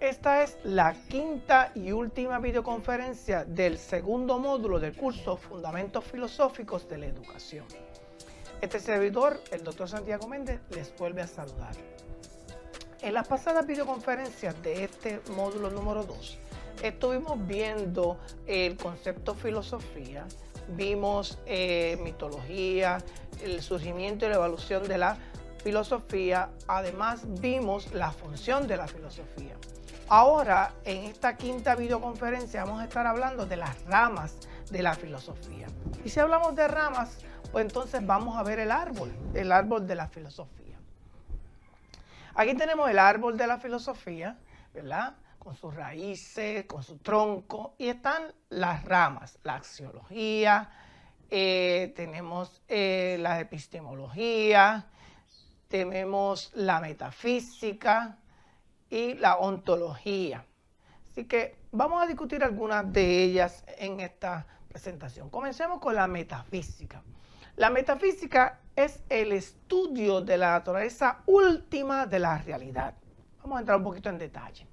Esta es la quinta y última videoconferencia del segundo módulo del curso Fundamentos Filosóficos de la Educación. Este servidor, el Dr. Santiago Méndez, les vuelve a saludar. En las pasadas videoconferencias de este módulo número 2, estuvimos viendo el concepto filosofía, vimos mitología, el surgimiento y la evolución de la filosofía, además vimos la función de la filosofía. Ahora, en esta quinta videoconferencia vamos a estar hablando de las ramas de la filosofía. Y si hablamos de ramas, pues entonces vamos a ver el árbol de la filosofía. Aquí tenemos el árbol de la filosofía, ¿verdad? Con sus raíces, con su tronco, y están las ramas, la axiología, tenemos la epistemología, tenemos la metafísica y la ontología. Así que vamos a discutir algunas de ellas en esta presentación. Comencemos con la metafísica. La metafísica es el estudio de la naturaleza última de la realidad. Vamos a entrar un poquito en detalle.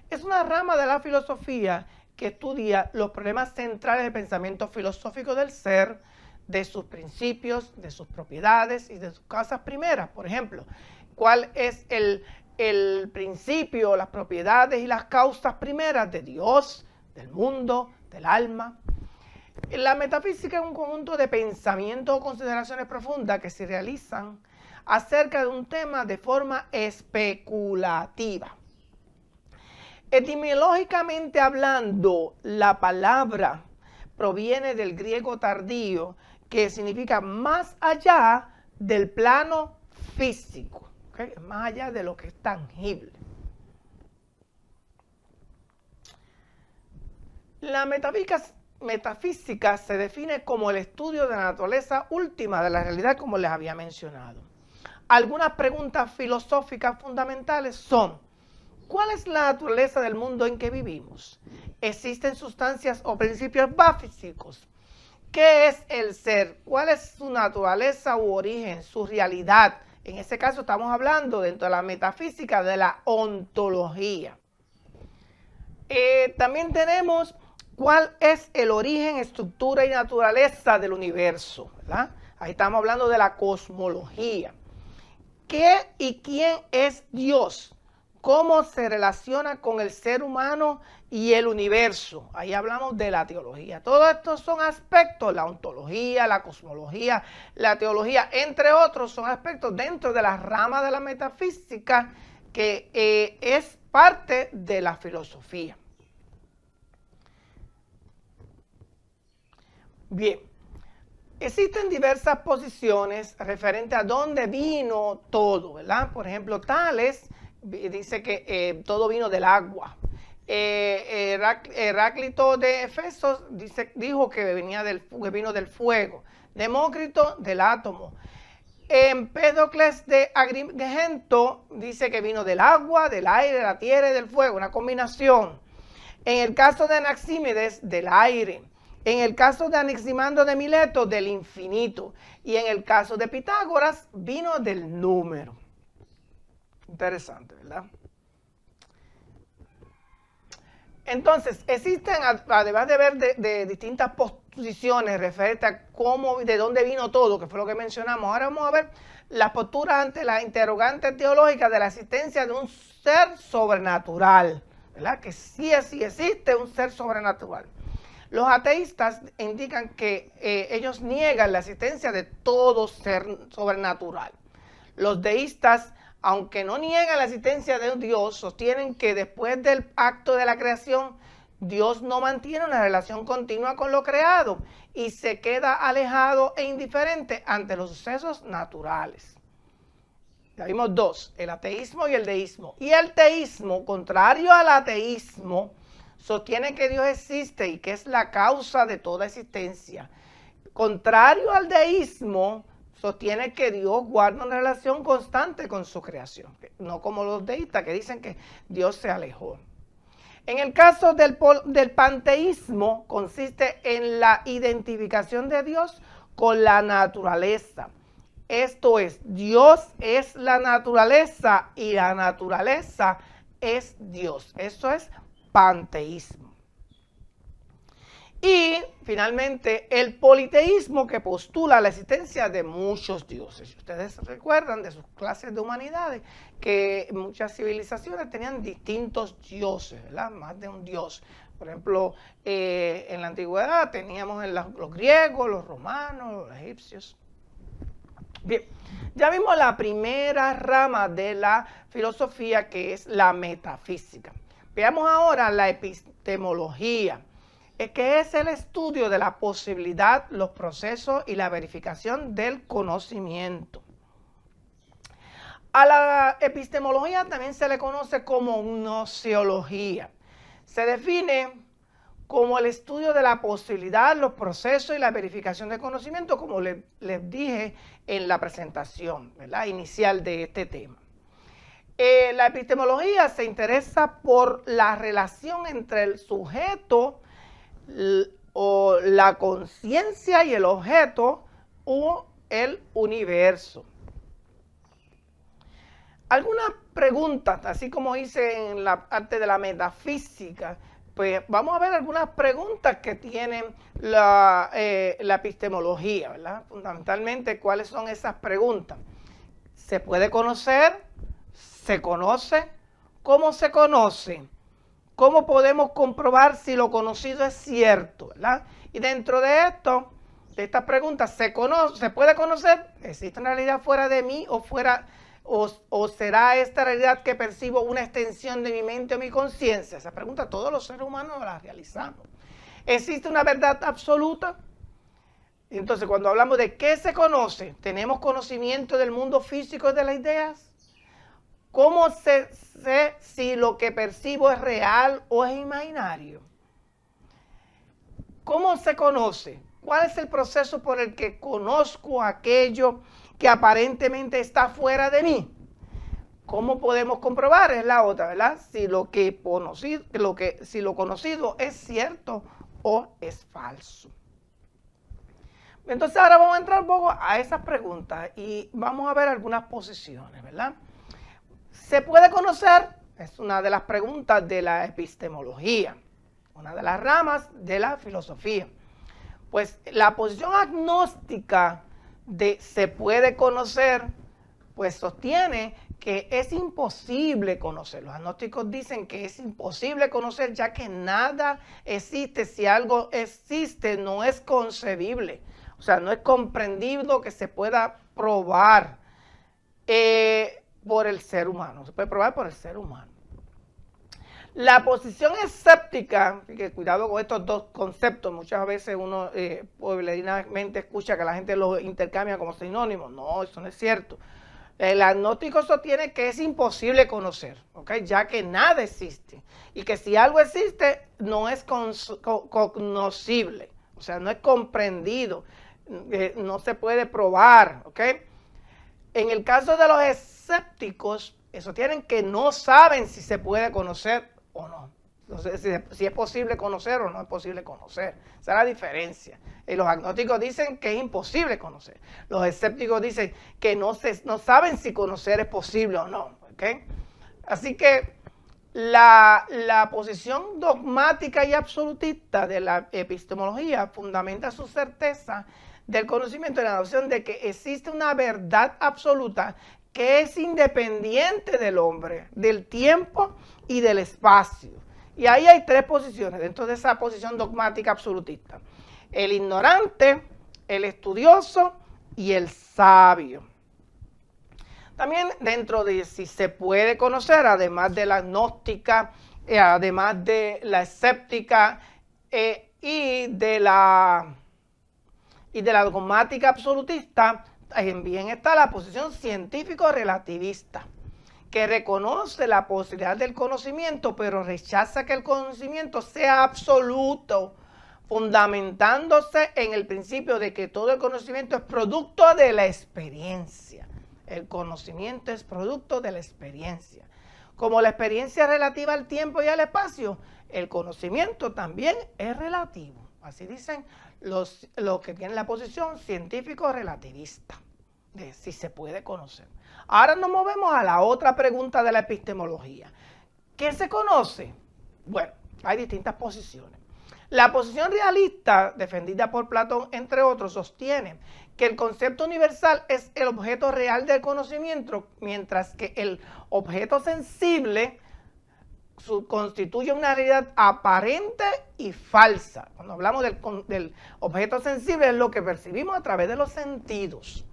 Es una rama de la filosofía que estudia los problemas centrales del pensamiento filosófico del ser, de sus principios, de sus propiedades y de sus causas primeras. Por ejemplo, ¿cuál es el principio, las propiedades y las causas primeras de Dios, del mundo, del alma? La metafísica es un conjunto de pensamientos o consideraciones profundas que se realizan acerca de un tema de forma especulativa. Etimológicamente hablando, la palabra proviene del griego tardío, que significa más allá del plano físico, ¿okay? Más allá de lo que es tangible. La metafísica se define como el estudio de la naturaleza última de la realidad, como les había mencionado. Algunas preguntas filosóficas fundamentales son: ¿cuál es la naturaleza del mundo en que vivimos? ¿Existen sustancias o principios básicos? ¿Qué es el ser? ¿Cuál es su naturaleza u origen, su realidad? En ese caso estamos hablando dentro de la metafísica de la ontología. También tenemos cuál es el origen, estructura y naturaleza del universo, ¿verdad? Ahí estamos hablando de la cosmología. ¿Qué y quién es Dios? ¿Cómo se relaciona con el ser humano y el universo? Ahí hablamos de la teología. Todos estos son aspectos, la ontología, la cosmología, la teología, entre otros, son aspectos dentro de la rama de la metafísica que es parte de la filosofía. Bien, existen diversas posiciones referentes a dónde vino todo, ¿verdad? Por ejemplo, Tales dice que todo vino del agua. Heráclito de Efeso dijo que vino del fuego. Demócrito del átomo. Empédocles de Agrigento dice que vino del agua, del aire, de la tierra y del fuego, una combinación. En el caso de Anaxímedes, del aire. En el caso de Anaximandro de Mileto, del infinito. Y en el caso de Pitágoras, vino del número. Interesante, ¿verdad? Entonces, existen, además de ver de distintas posiciones referentes a de dónde vino todo, que fue lo que mencionamos, ahora vamos a ver las posturas ante la interrogante teológica de la existencia de un ser sobrenatural, ¿verdad? Que sí existe un ser sobrenatural. Los ateístas indican que ellos niegan la existencia de todo ser sobrenatural. Los deístas, aunque no niegan la existencia de un Dios, sostienen que después del acto de la creación, Dios no mantiene una relación continua con lo creado y se queda alejado e indiferente ante los sucesos naturales. Ya vimos dos, el ateísmo y el deísmo. Y el teísmo, contrario al ateísmo, sostiene que Dios existe y que es la causa de toda existencia. Contrario al deísmo, sostiene que Dios guarda una relación constante con su creación, no como los deístas que dicen que Dios se alejó. En el caso del panteísmo, consiste en la identificación de Dios con la naturaleza. Esto es, Dios es la naturaleza y la naturaleza es Dios. Eso es panteísmo. Y finalmente el politeísmo, que postula la existencia de muchos dioses. Ustedes recuerdan de sus clases de humanidades que muchas civilizaciones tenían distintos dioses, ¿verdad? Más de un dios. Por ejemplo, en la antigüedad teníamos los griegos, los romanos, los egipcios. Bien, ya vimos la primera rama de la filosofía, que es la metafísica. Veamos ahora la epistemología, que es el estudio de la posibilidad, los procesos y la verificación del conocimiento. A la epistemología también se le conoce como gnoseología. Se define como el estudio de la posibilidad, los procesos y la verificación del conocimiento, como les dije en la presentación, ¿verdad?, inicial de este tema. La epistemología se interesa por la relación entre el sujeto o la conciencia y el objeto o el universo. Algunas preguntas, así como hice en la parte de la metafísica, pues vamos a ver algunas preguntas que tienen la epistemología, ¿verdad? Fundamentalmente, ¿cuáles son esas preguntas? ¿Se puede conocer? ¿Se conoce? ¿Cómo se conoce? ¿Cómo podemos comprobar si lo conocido es cierto, ¿verdad? Y dentro de esto, de estas preguntas, ¿se puede conocer? ¿Existe una realidad fuera de mí o será esta realidad que percibo una extensión de mi mente o mi conciencia? Esa pregunta todos los seres humanos la realizamos. ¿Existe una verdad absoluta? Entonces, cuando hablamos de qué se conoce, ¿tenemos conocimiento del mundo físico y de las ideas? ¿Cómo sé si lo que percibo es real o es imaginario? ¿Cómo se conoce? ¿Cuál es el proceso por el que conozco aquello que aparentemente está fuera de mí? ¿Cómo podemos comprobar? Es la otra, ¿verdad? Si lo conocido es cierto o es falso. Entonces ahora vamos a entrar un poco a esas preguntas y vamos a ver algunas posiciones, ¿verdad? ¿Se puede conocer? Es una de las preguntas de la epistemología, una de las ramas de la filosofía. Pues la posición agnóstica de se puede conocer, pues sostiene que es imposible conocer. Los agnósticos dicen que es imposible conocer, ya que nada existe. Si algo existe, no es concebible. O sea, no es comprendido que se pueda probar por el ser humano. Se puede probar por el ser humano. La posición escéptica, que cuidado con estos dos conceptos, muchas veces uno puebleramente escucha que la gente los intercambia como sinónimos. No, eso no es cierto. El agnóstico sostiene que es imposible conocer, ¿okay? Ya que nada existe. Y que si algo existe, no es conocible. O sea, no es comprendido. No se puede probar, ¿ok? En el caso de los escépticos, sostienen que no saben si se puede conocer o no. Entonces, si es posible conocer o no es posible conocer. Esa es la diferencia. Y los agnósticos dicen que es imposible conocer. Los escépticos dicen que no saben si conocer es posible o no. ¿Okay? Así que la posición dogmática y absolutista de la epistemología fundamenta su certeza del conocimiento en la noción de que existe una verdad absoluta que es independiente del hombre, del tiempo y del espacio. Y ahí hay tres posiciones dentro de esa posición dogmática absolutista: el ignorante, el estudioso y el sabio. También dentro de si se puede conocer, además de la agnóstica, además de la escéptica y de la dogmática absolutista, también está la posición científico-relativista, que reconoce la posibilidad del conocimiento, pero rechaza que el conocimiento sea absoluto, fundamentándose en el principio de que todo el conocimiento es producto de la experiencia. El conocimiento es producto de la experiencia. Como la experiencia es relativa al tiempo y al espacio, el conocimiento también es relativo. Así dicen los que tienen la posición científico-relativista, de si se puede conocer. Ahora nos movemos a la otra pregunta de la epistemología. ¿Qué se conoce? Bueno, hay distintas posiciones. La posición realista, defendida por Platón, entre otros, sostiene que el concepto universal es el objeto real del conocimiento, mientras que el objeto sensible constituye una realidad aparente y falsa. Cuando hablamos del objeto sensible, es lo que percibimos a través de los sentidos.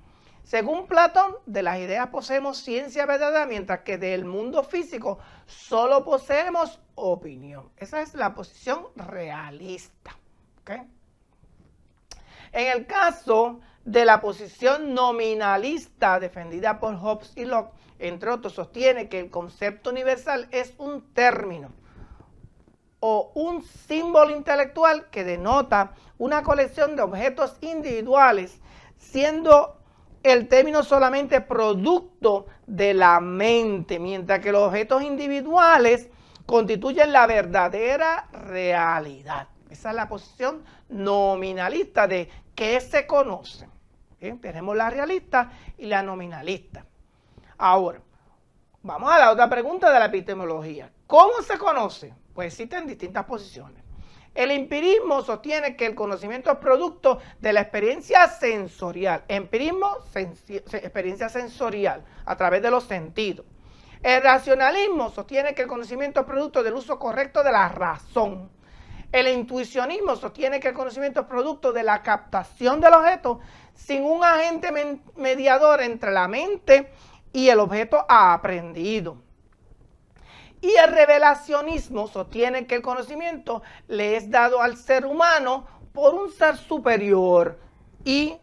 Según Platón, de las ideas poseemos ciencia verdadera, mientras que del mundo físico solo poseemos opinión. Esa es la posición realista. ¿Okay? En el caso de la posición nominalista, defendida por Hobbes y Locke, entre otros, sostiene que el concepto universal es un término o un símbolo intelectual que denota una colección de objetos individuales, siendo el término solamente producto de la mente, mientras que los objetos individuales constituyen la verdadera realidad. Esa es la posición nominalista de qué se conoce. ¿Bien? Tenemos la realista y la nominalista. Ahora, vamos a la otra pregunta de la epistemología. ¿Cómo se conoce? Pues existen distintas posiciones. El empirismo sostiene que el conocimiento es producto de la experiencia sensorial. Empirismo, experiencia sensorial, a través de los sentidos. El racionalismo sostiene que el conocimiento es producto del uso correcto de la razón. El intuicionismo sostiene que el conocimiento es producto de la captación del objeto sin un agente mediador entre la mente y el objeto aprendido. Y el revelacionismo sostiene que el conocimiento le es dado al ser humano por un ser superior y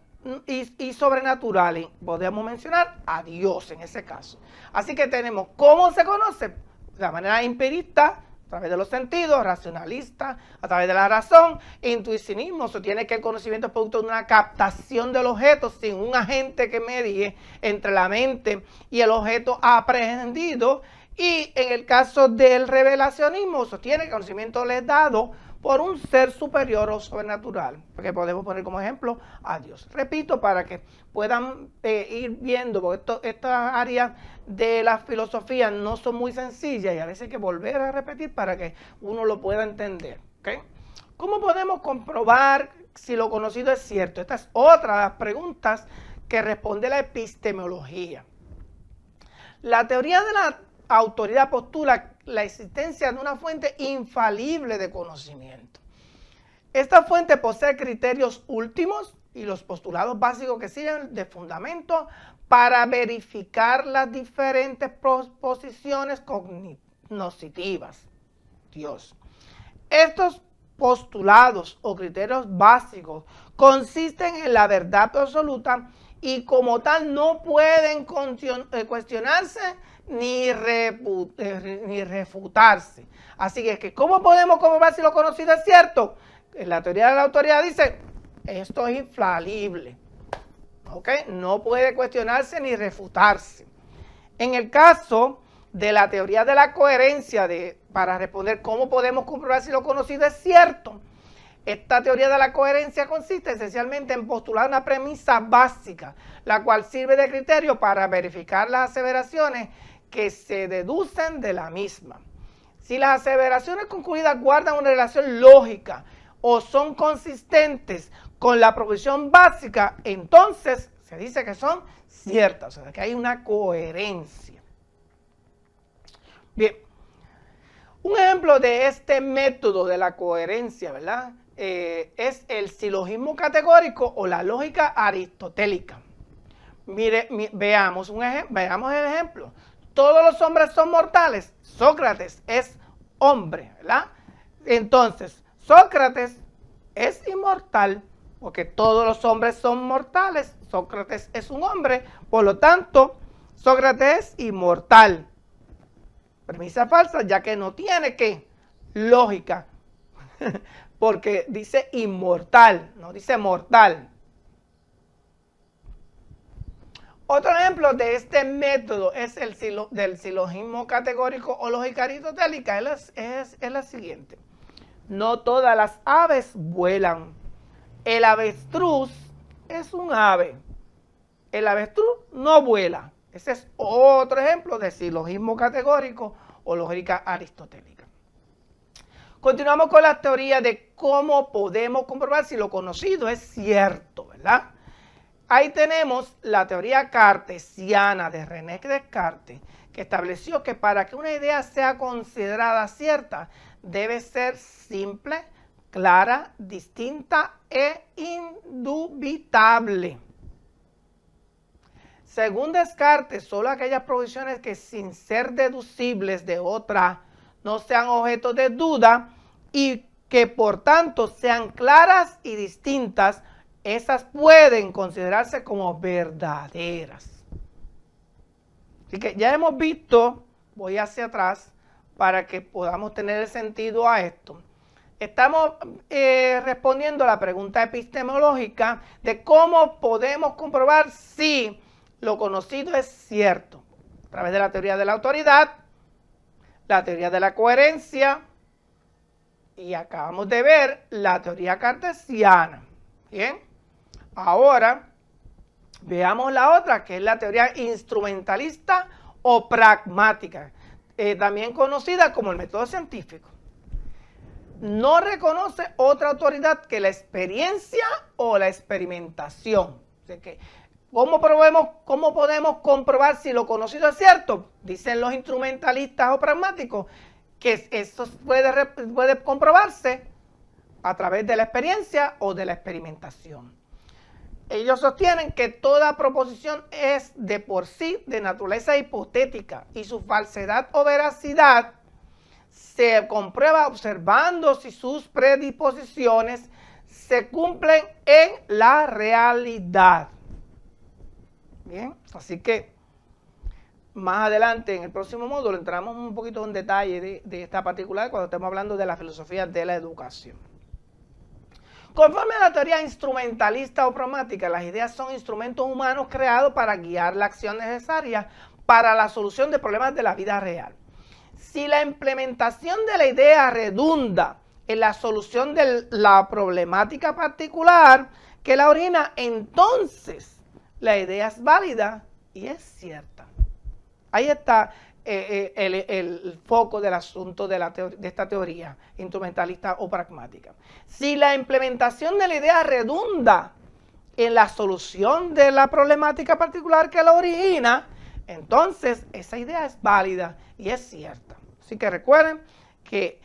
sobrenatural. Y podemos mencionar a Dios en ese caso. Así que tenemos cómo se conoce, de la manera empirista, a través de los sentidos, racionalista, a través de la razón. Intuicionismo sostiene que el conocimiento es producto de una captación del objeto sin un agente que medie entre la mente y el objeto aprehendido. Y en el caso del revelacionismo, sostiene que el conocimiento le es dado por un ser superior o sobrenatural, porque podemos poner como ejemplo a Dios. Repito, para que puedan ir viendo, porque estas áreas de la filosofía no son muy sencillas y a veces hay que volver a repetir para que uno lo pueda entender. ¿Okay? ¿Cómo podemos comprobar si lo conocido es cierto? Esta es otra de las preguntas que responde la epistemología. La teoría de la autoridad postula la existencia de una fuente infalible de conocimiento. Esta fuente posee criterios últimos y los postulados básicos que sirven de fundamento para verificar las diferentes proposiciones cognitivas. Dios. Estos postulados o criterios básicos consisten en la verdad absoluta y como tal no pueden cuestionarse ni refutarse. Así que, ¿cómo podemos comprobar si lo conocido es cierto? En la teoría de la autoridad dice, esto es infalible. ¿Ok? No puede cuestionarse ni refutarse. En el caso de la teoría de la coherencia, para responder cómo podemos comprobar si lo conocido es cierto, esta teoría de la coherencia consiste esencialmente en postular una premisa básica, la cual sirve de criterio para verificar las aseveraciones que se deducen de la misma. Si las aseveraciones concluidas guardan una relación lógica o son consistentes con la proposición básica, entonces se dice que son ciertas, o sea, que hay una coherencia. Bien, un ejemplo de este método de la coherencia, ¿verdad? Es el silogismo categórico o la lógica aristotélica. Veamos el ejemplo. Todos los hombres son mortales. Sócrates es hombre, ¿verdad? Entonces, Sócrates es inmortal, porque todos los hombres son mortales. Sócrates es un hombre, por lo tanto, Sócrates es inmortal. Premisa falsa, ya que no tiene ¿qué? Lógica, porque dice inmortal, no dice mortal. Otro ejemplo de este método es del silogismo categórico o lógica aristotélica, es la siguiente. No todas las aves vuelan. El avestruz es un ave. El avestruz no vuela. Ese es otro ejemplo de silogismo categórico o lógica aristotélica. Continuamos con la teoría de cómo podemos comprobar si lo conocido es cierto, ¿verdad? Ahí tenemos la teoría cartesiana de René Descartes, que estableció que para que una idea sea considerada cierta, debe ser simple, clara, distinta e indubitable. Según Descartes, solo aquellas proposiciones que sin ser deducibles de otra no sean objeto de duda y que por tanto sean claras y distintas, esas pueden considerarse como verdaderas. Así que ya hemos visto, voy hacia atrás para que podamos tener el sentido a esto. Estamos respondiendo a la pregunta epistemológica de cómo podemos comprobar si lo conocido es cierto. A través de la teoría de la autoridad, la teoría de la coherencia y acabamos de ver la teoría cartesiana. Bien, ahora veamos la otra, que es la teoría instrumentalista o pragmática, también conocida como el método científico. No reconoce otra autoridad que la experiencia o la experimentación. O sea que, ¿cómo podemos comprobar si lo conocido es cierto? Dicen los instrumentalistas o pragmáticos que esto puede comprobarse a través de la experiencia o de la experimentación. Ellos sostienen que toda proposición es de por sí de naturaleza hipotética y su falsedad o veracidad se comprueba observando si sus predisposiciones se cumplen en la realidad. Bien, así que más adelante en el próximo módulo entramos un poquito en detalle de esta particular cuando estemos hablando de la filosofía de la educación. Conforme a la teoría instrumentalista o pragmática, las ideas son instrumentos humanos creados para guiar la acción necesaria para la solución de problemas de la vida real. Si la implementación de la idea redunda en la solución de la problemática particular que la origina, entonces la idea es válida y es cierta. Ahí está el foco del asunto de esta teoría instrumentalista o pragmática. Si la implementación de la idea redunda en la solución de la problemática particular que la origina, entonces esa idea es válida y es cierta. Así que recuerden que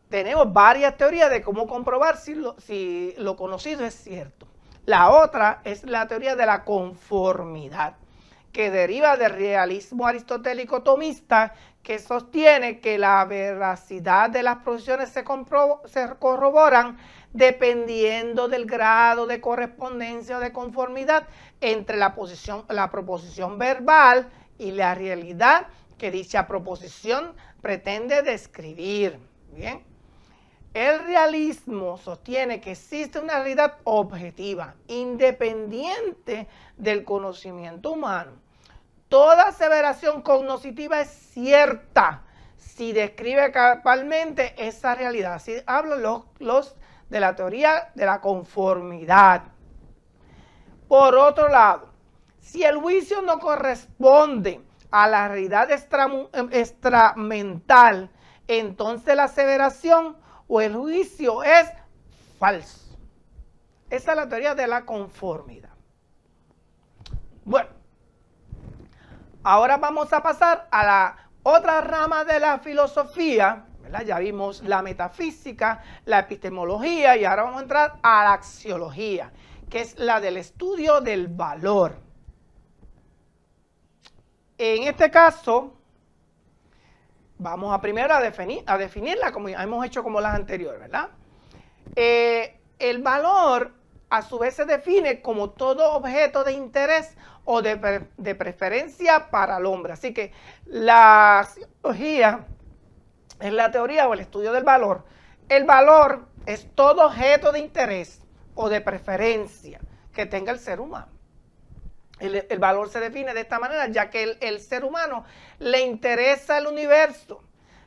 tenemos varias teorías de cómo comprobar si lo conocido es cierto. La otra es la teoría de la conformidad, que deriva del realismo aristotélico tomista, que sostiene que la veracidad de las proposiciones se corroboran dependiendo del grado de correspondencia o de conformidad entre la proposición verbal y la realidad que dicha proposición pretende describir. Bien. El realismo sostiene que existe una realidad objetiva, independiente del conocimiento humano. Toda aseveración cognoscitiva es cierta si describe cabalmente esa realidad. Así hablan los de la teoría de la conformidad. Por otro lado, si el juicio no corresponde a la realidad extramental, entonces la aseveración o el juicio es falso. Esa es la teoría de la conformidad. Bueno, ahora vamos a pasar a la otra rama de la filosofía, ¿verdad? Ya vimos la metafísica, la epistemología y ahora vamos a entrar a la axiología, que es la del estudio del valor. En este caso, vamos a primero a definirla como hemos hecho como las anteriores, ¿verdad? El valor a su vez se define como todo objeto de interés o de preferencia para el hombre. Así que la axiología es la teoría o el estudio del valor. El valor es todo objeto de interés o de preferencia que tenga el ser humano. El valor se define de esta manera, ya que el ser humano le interesa el universo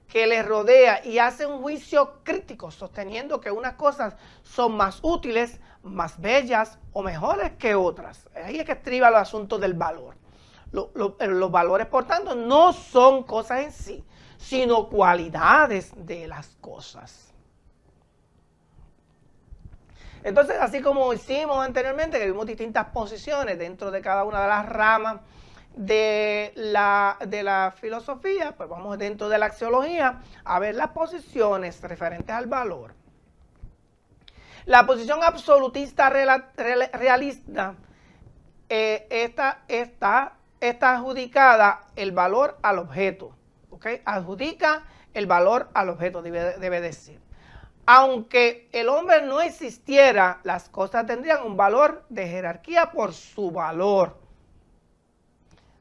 que le rodea y hace un juicio crítico, sosteniendo que unas cosas son más útiles, más bellas o mejores que otras. Ahí es que estriba los asuntos del valor. Los valores, por tanto, no son cosas en sí, sino cualidades de las cosas. Entonces, así como hicimos anteriormente, que vimos distintas posiciones dentro de cada una de las ramas de la filosofía, pues vamos dentro de la axiología a ver las posiciones referentes al valor. La posición absolutista realista está adjudicada el valor al objeto, ¿ok? Adjudica el valor al objeto, debe decir. Aunque el hombre no existiera, las cosas tendrían un valor de jerarquía por su valor.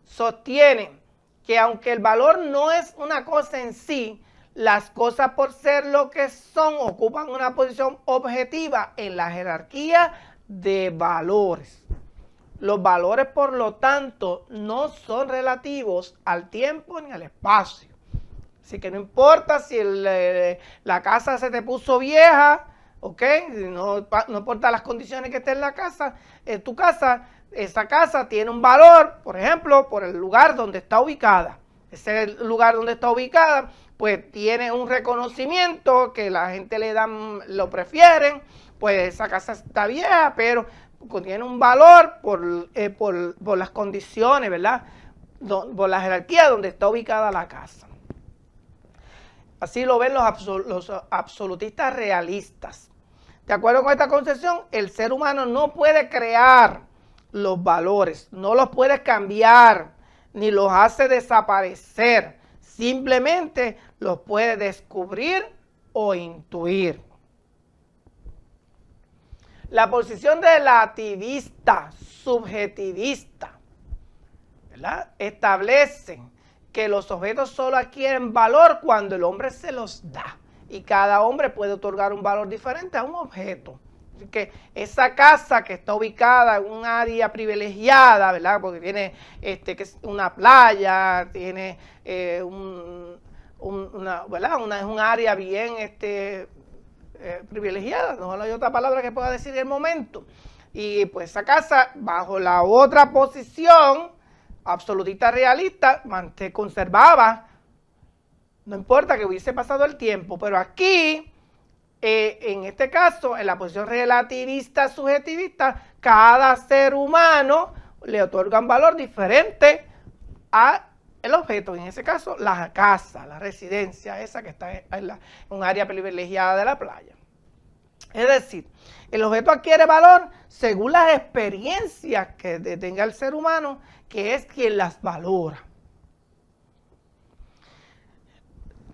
Sostiene que aunque el valor no es una cosa en sí, las cosas por ser lo que son ocupan una posición objetiva en la jerarquía de valores. Los valores, por lo tanto, no son relativos al tiempo ni al espacio. Así que no importa si la casa se te puso vieja, ¿ok? No importa las condiciones que esté en la casa, en tu casa, esa casa tiene un valor, por ejemplo, por el lugar donde está ubicada. Ese lugar donde está ubicada, pues tiene un reconocimiento que la gente lo prefieren, pues esa casa está vieja, pero tiene un valor por las condiciones, ¿verdad? Por la jerarquía donde está ubicada la casa. Así lo ven los absolutistas realistas. De acuerdo con esta concepción, el ser humano no puede crear los valores, no los puede cambiar, ni los hace desaparecer. Simplemente los puede descubrir o intuir. La posición relativista, subjetivista, ¿verdad?, establece que los objetos solo adquieren valor cuando el hombre se los da. Y cada hombre puede otorgar un valor diferente a un objeto. Así que esa casa que está ubicada en un área privilegiada, ¿verdad?, porque tiene que es una playa, tiene es un área bien privilegiada, no hay otra palabra que pueda decir en el momento. Y pues esa casa, bajo la otra posición absolutista realista, conservaba, no importa que hubiese pasado el tiempo, pero aquí, en este caso, en la posición relativista subjetivista, cada ser humano le otorga un valor diferente al objeto, en ese caso la casa, la residencia esa que está en un área privilegiada de la playa. Es decir, el objeto adquiere valor según las experiencias que tenga el ser humano, que es quien las valora.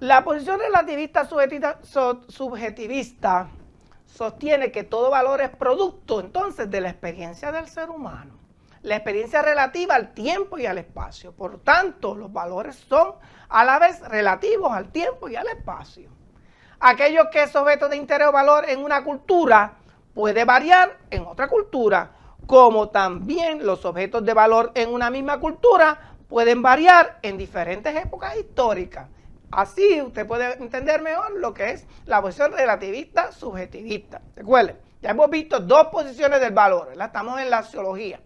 La posición relativista subjetivista sostiene que todo valor es producto entonces de la experiencia del ser humano. La experiencia relativa al tiempo y al espacio. Por tanto, los valores son a la vez relativos al tiempo y al espacio. Aquello que es objeto de interés o valor en una cultura puede variar en otra cultura, como también los objetos de valor en una misma cultura pueden variar en diferentes épocas históricas. Así usted puede entender mejor lo que es la posición relativista subjetivista. Recuerden, ya hemos visto dos posiciones del valor, ¿verdad? Estamos en la axiología.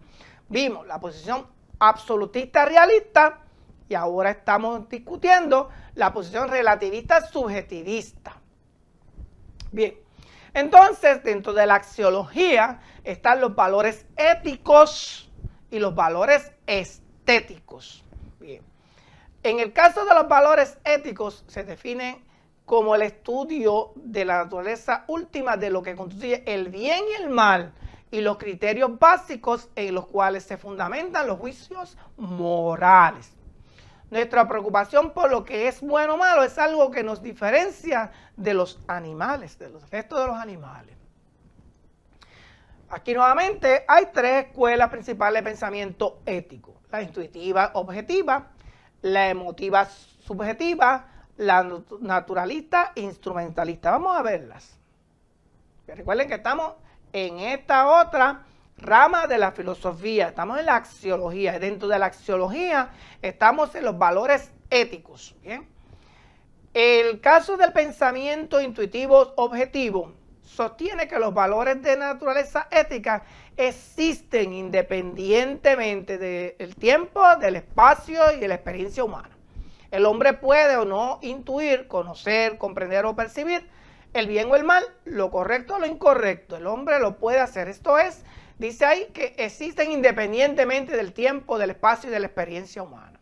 Vimos la posición absolutista realista y ahora estamos discutiendo la posición relativista subjetivista. Bien, entonces dentro de la axiología están los valores éticos y los valores estéticos. Bien, en el caso de los valores éticos se definen como el estudio de la naturaleza última de lo que constituye el bien y el mal y los criterios básicos en los cuales se fundamentan los juicios morales. Nuestra preocupación por lo que es bueno o malo es algo que nos diferencia de los animales, de los restos de los animales. Aquí nuevamente hay tres escuelas principales de pensamiento ético: la intuitiva objetiva, la emotiva subjetiva, la naturalista e instrumentalista. Vamos a verlas. Recuerden que estamos en esta otra rama de la filosofía, estamos en la axiología, y dentro de la axiología estamos en los valores éticos. ¿Bien? El caso del pensamiento intuitivo objetivo sostiene que los valores de naturaleza ética existen independientemente del tiempo, del espacio y de la experiencia humana. El hombre puede o no intuir, conocer, comprender o percibir el bien o el mal, lo correcto o lo incorrecto. El hombre lo puede hacer. Esto es, dice ahí, que existen independientemente del tiempo, del espacio y de la experiencia humana.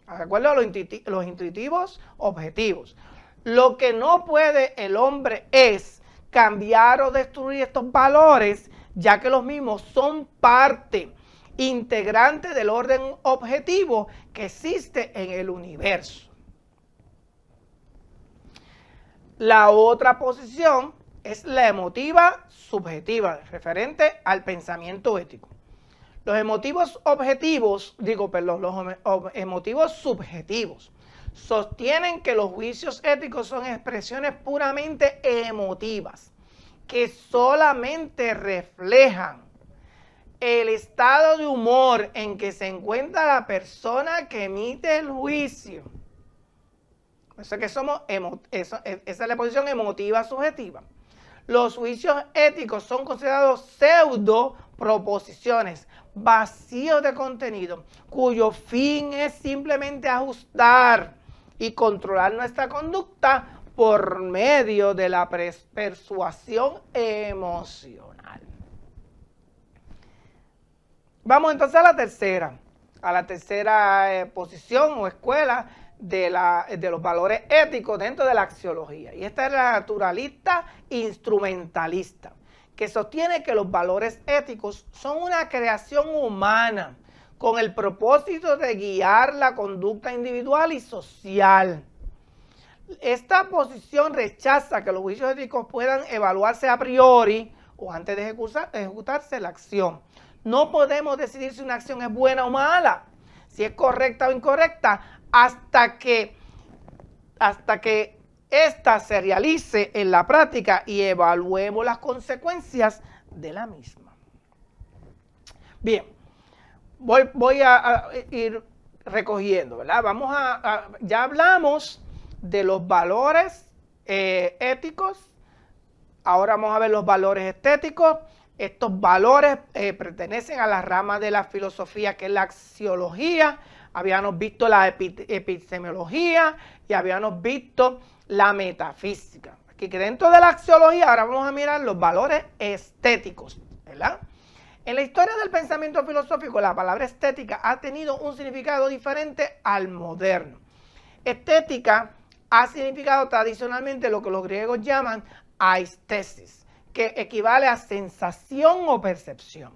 De acuerdo a los intuitivos objetivos. Lo que no puede el hombre es cambiar o destruir estos valores, ya que los mismos son parte integrante del orden objetivo que existe en el universo. La otra posición es la emotiva subjetiva, referente al pensamiento ético. Los emotivos emotivos subjetivos sostienen que los juicios éticos son expresiones puramente emotivas, que solamente reflejan el estado de humor en que se encuentra la persona que emite el juicio. Eso es que esa es la posición emotiva subjetiva. Los juicios éticos son considerados pseudo proposiciones, vacíos de contenido, cuyo fin es simplemente ajustar y controlar nuestra conducta por medio de la persuasión emocional. Vamos entonces a la tercera posición o escuela de los valores éticos dentro de la axiología. Y esta es la naturalista instrumentalista, que sostiene que los valores éticos son una creación humana con el propósito de guiar la conducta individual y social. Esta posición rechaza que los juicios éticos puedan evaluarse a priori o antes de ejecutarse la acción. No podemos decidir si una acción es buena o mala, si es correcta o incorrecta, hasta que ésta se realice en la práctica y evaluemos las consecuencias de la misma. Bien, voy a ir recogiendo, ¿verdad? Ya hablamos de los valores éticos, ahora vamos a ver los valores estéticos. Estos valores pertenecen a la rama de la filosofía que es la axiología. Habíamos visto la epistemología y habíamos visto la metafísica. Aquí que dentro de la axiología ahora vamos a mirar los valores estéticos, ¿verdad? En la historia del pensamiento filosófico la palabra estética ha tenido un significado diferente al moderno. Estética ha significado tradicionalmente lo que los griegos llaman aistesis, que equivale a sensación o percepción.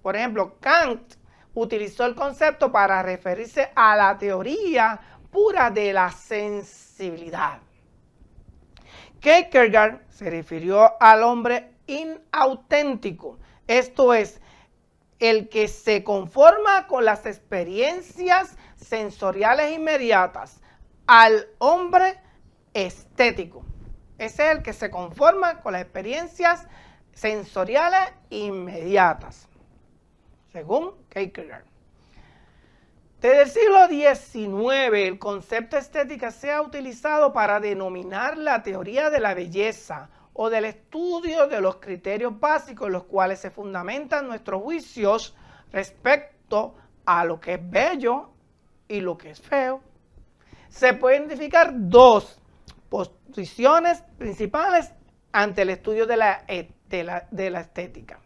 Por ejemplo, Kant utilizó el concepto para referirse a la teoría pura de la sensibilidad. Kierkegaard se refirió al hombre inauténtico, esto es, el que se conforma con las experiencias sensoriales inmediatas, al hombre estético. Ese es el que se conforma con las experiencias sensoriales inmediatas, según Kierkegaard. Desde el siglo XIX, el concepto estética se ha utilizado para denominar la teoría de la belleza o del estudio de los criterios básicos en los cuales se fundamentan nuestros juicios respecto a lo que es bello y lo que es feo. Se pueden identificar dos posiciones principales ante el estudio de la estética.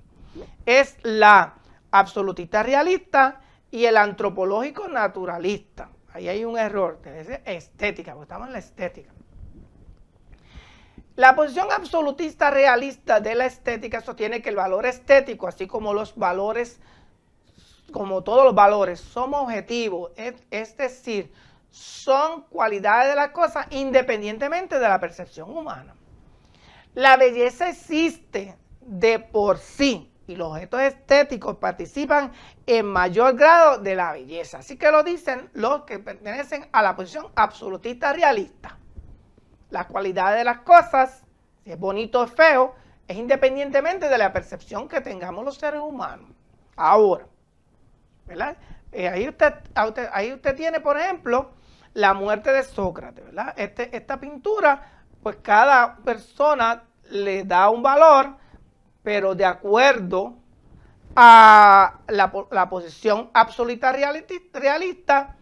Es la absolutista realista y el antropológico naturalista. Ahí hay un error, debe ser estética, porque estamos en la estética. La posición absolutista realista de la estética sostiene que el valor estético, así como los valores, como todos los valores, son objetivos, es decir, son cualidades de las cosas independientemente de la percepción humana. La belleza existe de por sí y los objetos estéticos participan en mayor grado de la belleza. Así que lo dicen los que pertenecen a la posición absolutista realista. Las cualidades de las cosas, si es bonito o feo, es independientemente de la percepción que tengamos los seres humanos. Ahora, ¿verdad? Ahí usted tiene, por ejemplo, la muerte de Sócrates, ¿verdad? Esta pintura, pues cada persona le da un valor, pero de acuerdo a la posición absoluta realista,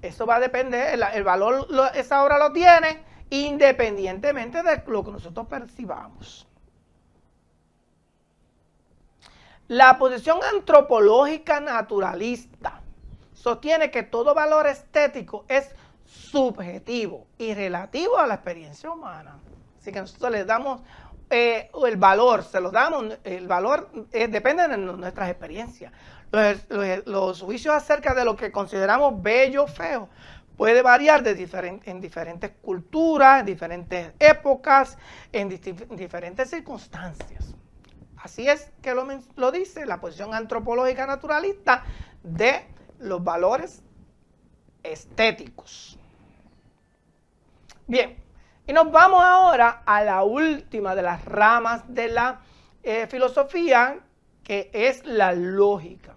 eso va a depender, el valor esa obra lo tiene independientemente de lo que nosotros percibamos. La posición antropológica naturalista sostiene que todo valor estético es subjetivo y relativo a la experiencia humana. Así que nosotros le damos el valor, se lo damos, el valor depende de nuestras experiencias. Los juicios acerca de lo que consideramos bello o feo puede variar en diferentes culturas, en diferentes épocas, en diferentes circunstancias. Así es que lo dice la posición antropológica naturalista de los valores estéticos. Bien, y nos vamos ahora a la última de las ramas de la filosofía, que es la lógica.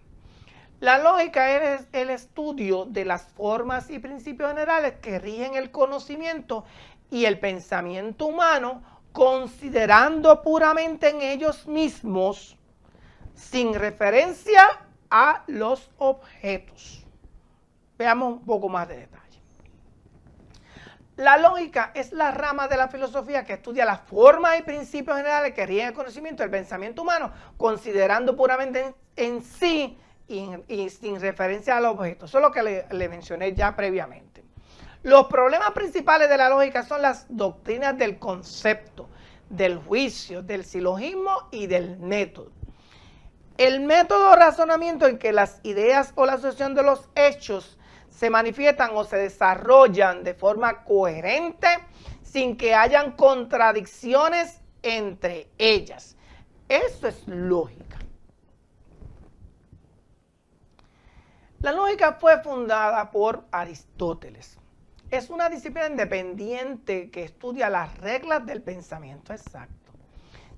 La lógica es el estudio de las formas y principios generales que rigen el conocimiento y el pensamiento humano, considerando puramente en ellos mismos, sin referencia a los objetos. Veamos un poco más de detalle. La lógica es la rama de la filosofía que estudia las formas y principios generales que rigen el conocimiento del pensamiento humano, considerando puramente en sí y sin referencia al objeto. Eso es lo que le mencioné ya previamente. Los problemas principales de la lógica son las doctrinas del concepto, del juicio, del silogismo y del método. El método de razonamiento en que las ideas o la asociación de los hechos se manifiestan o se desarrollan de forma coherente sin que hayan contradicciones entre ellas. Eso es lógica. La lógica fue fundada por Aristóteles. Es una disciplina independiente que estudia las reglas del pensamiento exacto.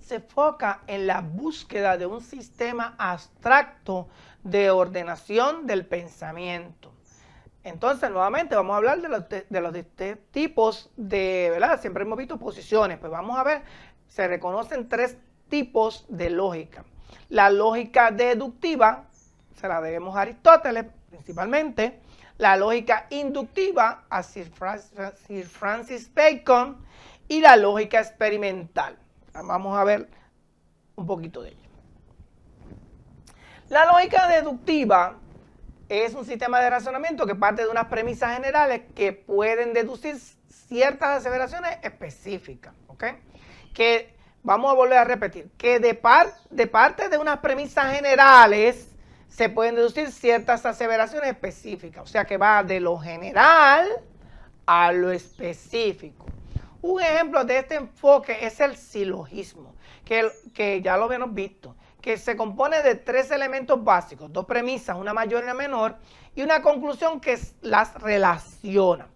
Se enfoca en la búsqueda de un sistema abstracto de ordenación del pensamiento. Entonces, nuevamente, vamos a hablar de los tipos de, ¿verdad? Siempre hemos visto posiciones, pues vamos a ver, se reconocen tres tipos de lógica. La lógica deductiva, se la debemos a Aristóteles principalmente. La lógica inductiva a Sir Francis Bacon y la lógica experimental. Vamos a ver un poquito de ello. La lógica deductiva es un sistema de razonamiento que parte de unas premisas generales que pueden deducir ciertas aseveraciones específicas, ¿ok? Que vamos a volver a repetir, que de parte de unas premisas generales se pueden deducir ciertas aseveraciones específicas, o sea que va de lo general a lo específico. Un ejemplo de este enfoque es el silogismo, que ya lo habíamos visto, que se compone de tres elementos básicos, dos premisas, una mayor y una menor, y una conclusión que las relaciona.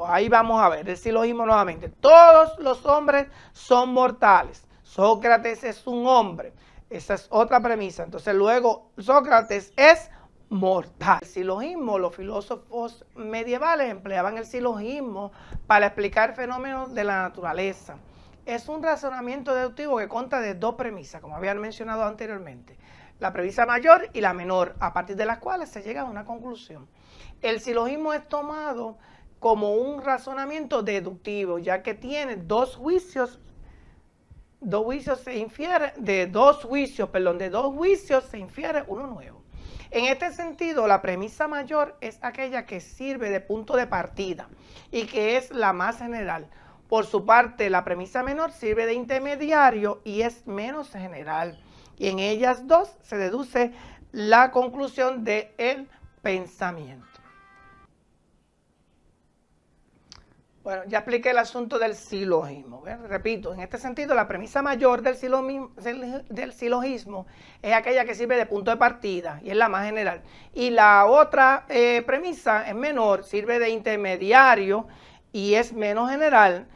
Ahí vamos a ver el silogismo nuevamente. Todos los hombres son mortales. Sócrates es un hombre. Esa es otra premisa. Entonces luego Sócrates es mortal. El silogismo, los filósofos medievales empleaban el silogismo para explicar fenómenos de la naturaleza. Es un razonamiento deductivo que consta de dos premisas, como habían mencionado anteriormente. La premisa mayor y la menor, a partir de las cuales se llega a una conclusión. El silogismo es tomado como un razonamiento deductivo, ya que tiene de dos juicios se infiere uno nuevo. En este sentido, la premisa mayor es aquella que sirve de punto de partida y que es la más general. Por su parte, la premisa menor sirve de intermediario y es menos general. Y en ellas dos se deduce la conclusión del pensamiento. Bueno, ya expliqué el asunto del silogismo. Repito, en este sentido, la premisa mayor del silogismo es aquella que sirve de punto de partida y es la más general. Y la otra premisa es menor, sirve de intermediario y es menos general.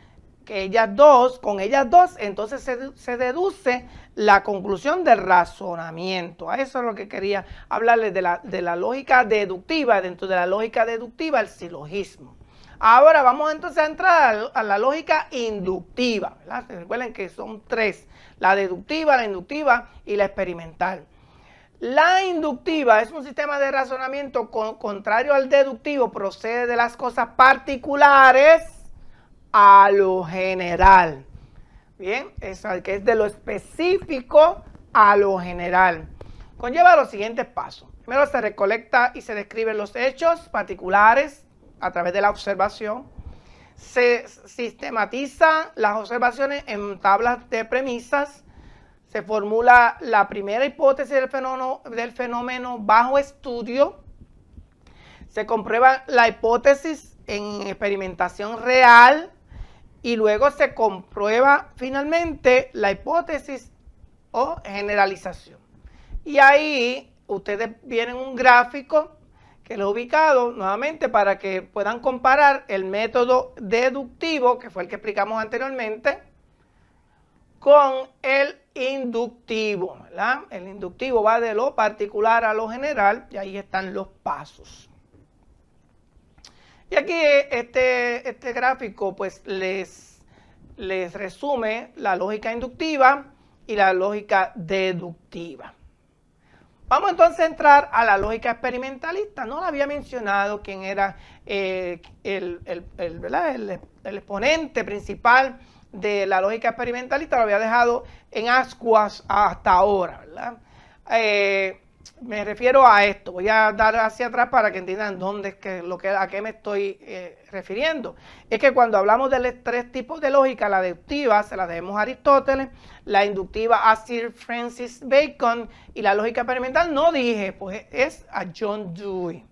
Con ellas dos, entonces se deduce la conclusión del razonamiento. A eso es lo que quería hablarles de la lógica deductiva. Dentro de la lógica deductiva, el silogismo. Ahora vamos entonces a entrar a la lógica inductiva, ¿verdad? Recuerden que son tres, la deductiva, la inductiva y la experimental. La inductiva es un sistema de razonamiento contrario al deductivo, procede de las cosas particulares a lo general. Bien, es que es de lo específico a lo general. Conlleva los siguientes pasos. Primero se recolecta y se describen los hechos particulares a través de la observación. Se sistematiza las observaciones en tablas de premisas. Se formula la primera hipótesis del fenómeno bajo estudio. Se comprueba la hipótesis en experimentación real. Y luego se comprueba finalmente la hipótesis o generalización. Y ahí ustedes vienen un gráfico que lo he ubicado nuevamente para que puedan comparar el método deductivo, que fue el que explicamos anteriormente, con el inductivo, ¿verdad? El inductivo va de lo particular a lo general y ahí están los pasos. Y aquí este gráfico pues les resume la lógica inductiva y la lógica deductiva. Vamos entonces a entrar a la lógica experimentalista. No la había mencionado quién era el exponente principal de la lógica experimentalista, lo había dejado en ascuas hasta ahora, ¿verdad? Me refiero a esto, voy a dar hacia atrás para que entiendan dónde es que a qué me estoy refiriendo. Es que cuando hablamos de los tres tipos de lógica, la deductiva se la debemos a Aristóteles, la inductiva a Sir Francis Bacon y la lógica experimental no dije, pues es a John Dewey.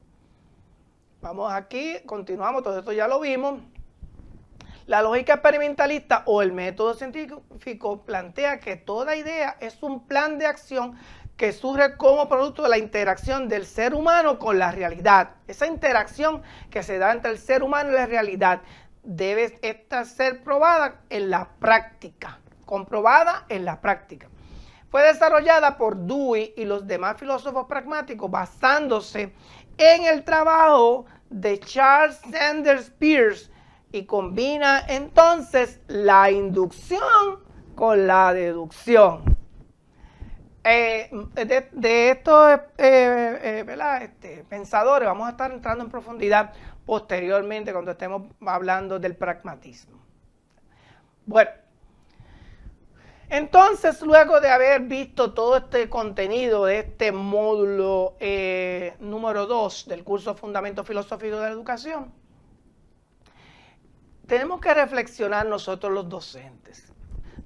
Vamos aquí, continuamos, todo esto ya lo vimos. La lógica experimentalista o el método científico plantea que toda idea es un plan de acción que surge como producto de la interacción del ser humano con la realidad. Esa interacción que se da entre el ser humano y la realidad debe ser probada en la práctica, comprobada en la práctica. Fue desarrollada por Dewey y los demás filósofos pragmáticos basándose en el trabajo de Charles Sanders Peirce y combina entonces la inducción con la deducción. De estos pensadores vamos a estar entrando en profundidad posteriormente cuando estemos hablando del pragmatismo. Bueno, entonces luego de haber visto todo este contenido de este módulo número 2 del curso Fundamentos Filosóficos de la Educación, tenemos que reflexionar nosotros los docentes.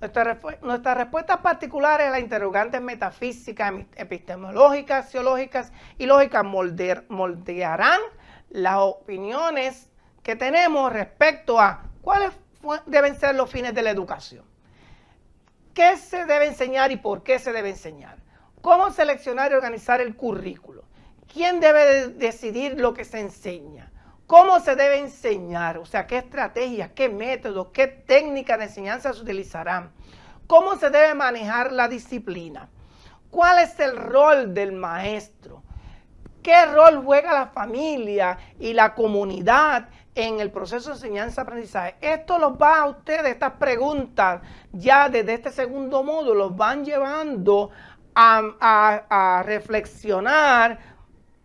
Nuestras respuestas particulares a las interrogantes metafísicas, epistemológicas, sociológicas y lógicas moldearán las opiniones que tenemos respecto a cuáles deben ser los fines de la educación. ¿Qué se debe enseñar y por qué se debe enseñar? ¿Cómo seleccionar y organizar el currículo? ¿Quién debe decidir lo que se enseña? ¿Cómo se debe enseñar? O sea, ¿qué estrategias, qué métodos, qué técnicas de enseñanza se utilizarán? ¿Cómo se debe manejar la disciplina? ¿Cuál es el rol del maestro? ¿Qué rol juega la familia y la comunidad en el proceso de enseñanza-aprendizaje? Esto los va a ustedes, estas preguntas, ya desde este segundo módulo, los van llevando a reflexionar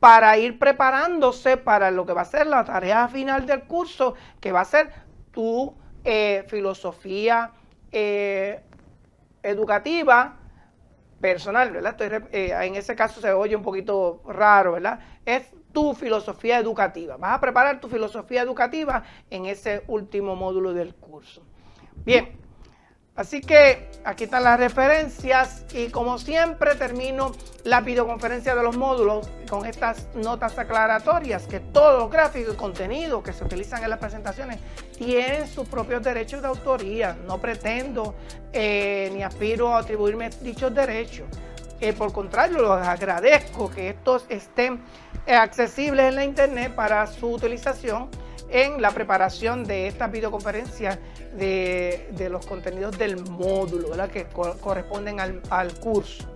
para ir preparándose para lo que va a ser la tarea final del curso, que va a ser tu filosofía educativa personal, ¿verdad? En ese caso se oye un poquito raro, ¿verdad? Es tu filosofía educativa. Vas a preparar tu filosofía educativa en ese último módulo del curso. Bien. Así que aquí están las referencias y como siempre termino la videoconferencia de los módulos con estas notas aclaratorias que todos los gráficos y contenidos que se utilizan en las presentaciones tienen sus propios derechos de autoría. No pretendo ni aspiro a atribuirme dichos derechos. Por contrario, los agradezco que estos estén accesibles en la internet para su utilización en la preparación de estas videoconferencias de los contenidos del módulo, ¿verdad? Que corresponden al curso.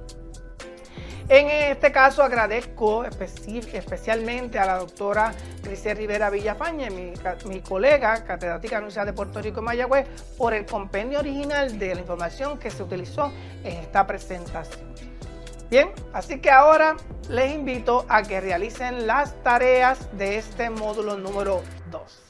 En este caso agradezco especialmente a la doctora Grisel Rivera Villafañe, mi colega catedrática de la Universidad de Puerto Rico en Mayagüez, por el compendio original de la información que se utilizó en esta presentación. Bien, así que ahora les invito a que realicen las tareas de este módulo número 2.